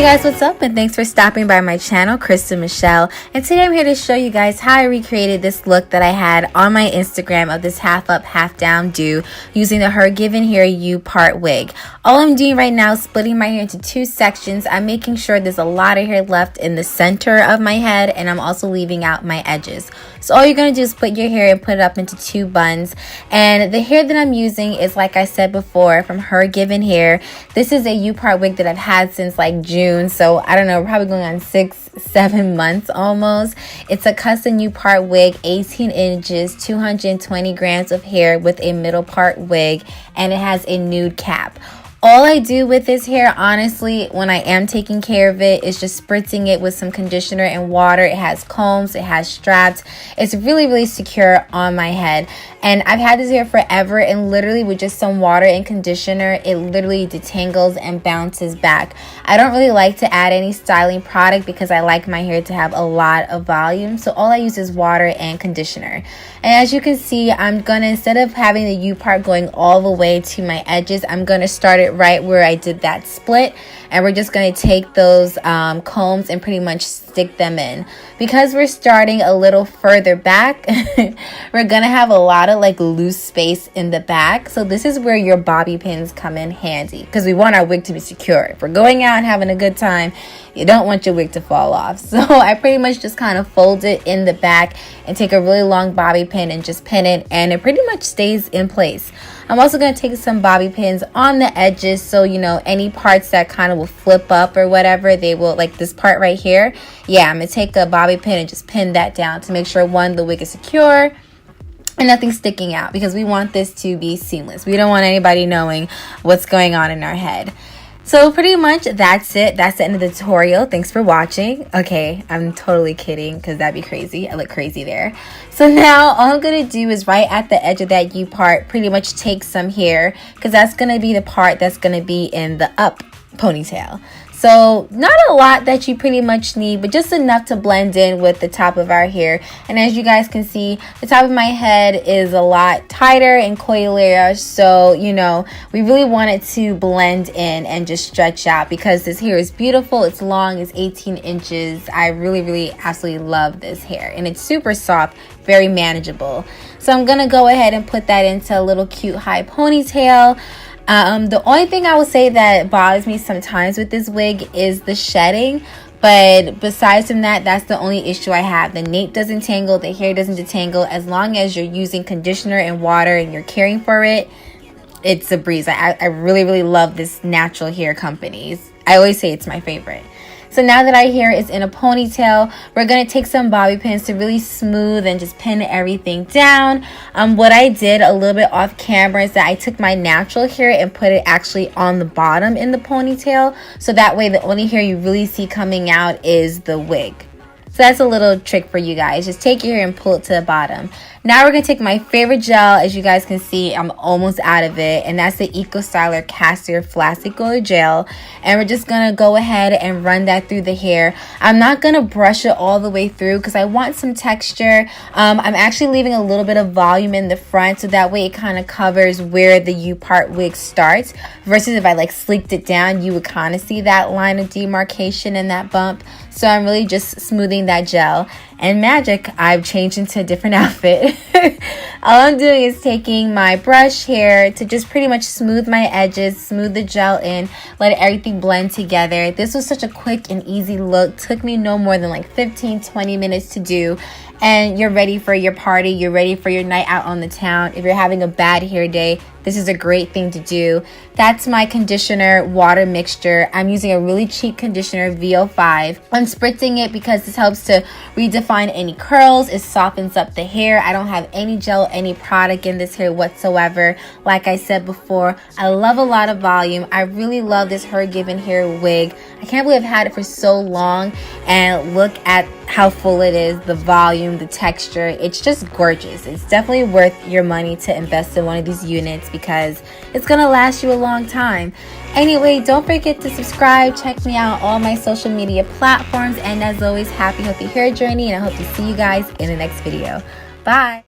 Hey guys, what's up, and thanks for stopping by my channel, Kristen Michelle. And today I'm here to show you guys how I recreated this look that I had on my Instagram of this half up, half down do using the HerGivenHair U-part wig. All I'm doing right now is splitting my hair into two sections. I'm making sure there's a lot of hair left in the center of my head, and I'm also leaving out my edges. So all you're going to do is put your hair and put it up into two buns. And the hair that I'm using is, like I said before, from HerGivenHair. This is a U-part wig that I've had since like June, so I don't know, probably going on 6-7 months almost. It's a custom U-part wig, 18 inches, 220 grams of hair with a middle part wig, and it has a nude cap. All I do with this hair, honestly, when I am taking care of it, is just spritzing it with some conditioner and water. It has combs, it has straps. It's really, really secure on my head. And I've had this hair forever, and literally with just some water and conditioner, it literally detangles and bounces back. I don't really like to add any styling product because I like my hair to have a lot of volume. So all I use is water and conditioner. And as you can see, I'm gonna, instead of having the U part going all the way to my edges, I'm gonna start it right where I did that split, and we're just going to take those combs and pretty much stick them in. Because we're starting a little further back, we're going to have a lot of like loose space in the back. So this is where your bobby pins come in handy, because we want our wig to be secure. If we're going out and having a good time, you don't want your wig to fall off. So I pretty much just kind of fold it in the back and take a really long bobby pin and just pin it, and it pretty much stays in place. I'm also going to take some bobby pins on the edges, so you know, any parts that kind of will flip up or whatever, they will, like this part right here. Yeah, I'm going to take a bobby pin and just pin that down to make sure, one, the wig is secure and nothing's sticking out, because we want this to be seamless. We don't want anybody knowing what's going on in our head. So pretty much that's it. That's the end of the tutorial. Thanks for watching. Okay, I'm totally kidding, because that'd be crazy. I look crazy there. So now all I'm going to do is right at the edge of that U part, pretty much take some hair, because that's going to be the part that's going to be in the up ponytail. So not a lot that you pretty much need, but just enough to blend in with the top of our hair. And as you guys can see, the top of my head is a lot tighter and coilier, so you know, we really want it to blend in and just stretch out, because this hair is beautiful. It's long, it's 18 inches. I really absolutely love this hair, and it's super soft, very manageable. So I'm gonna go ahead and put that into a little cute high ponytail. The only thing I will say that bothers me sometimes with this wig is the shedding, but besides from that, that's the only issue I have. The nape doesn't tangle, the hair doesn't detangle. As long as you're using conditioner and water and you're caring for it, it's a breeze. I really love this natural hair company. I always say it's my favorite. So now that our hair is in a ponytail, we're going to take some bobby pins to really smooth and just pin everything down. What I did a little bit off camera is that I took my natural hair and put it actually on the bottom in the ponytail. So that way the only hair you really see coming out is the wig. So that's a little trick for you guys. Just take your hair and pull it to the bottom. Now we're going to take my favorite gel. As you guys can see, I'm almost out of it. And that's the Eco Styler Castor Flaccid Oil Gel. And we're just going to go ahead and run that through the hair. I'm not going to brush it all the way through because I want some texture. I'm actually leaving a little bit of volume in the front, so that way it kind of covers where the U-part wig starts. Versus if I like sleeked it down, you would kind of see that line of demarcation and that bump. So I'm really just smoothing that gel. And magic, I've changed into a different outfit. All I'm doing is taking my brush here to just pretty much smooth my edges, smooth the gel in, let everything blend together. This was such a quick and easy look. Took me no more than like 15-20 minutes to do. And you're ready for your party. You're ready for your night out on the town. If you're having a bad hair day, this is a great thing to do. That's my conditioner water mixture. I'm using a really cheap conditioner, VO5. I'm spritzing it because this helps to redefine any curls. It softens up the hair. I don't have any gel, any product in this hair whatsoever. Like I said before, I love a lot of volume. I really love this HerGivenHair wig. I can't believe I've had it for so long, and look at how full it is, the volume, the texture. It's just gorgeous. It's definitely worth your money to invest in one of these units because it's gonna last you a long time. Anyway, don't forget to subscribe. Check me out on all my social media platforms, and as always, happy healthy hair journey, and I hope to see you guys in the next video. Bye.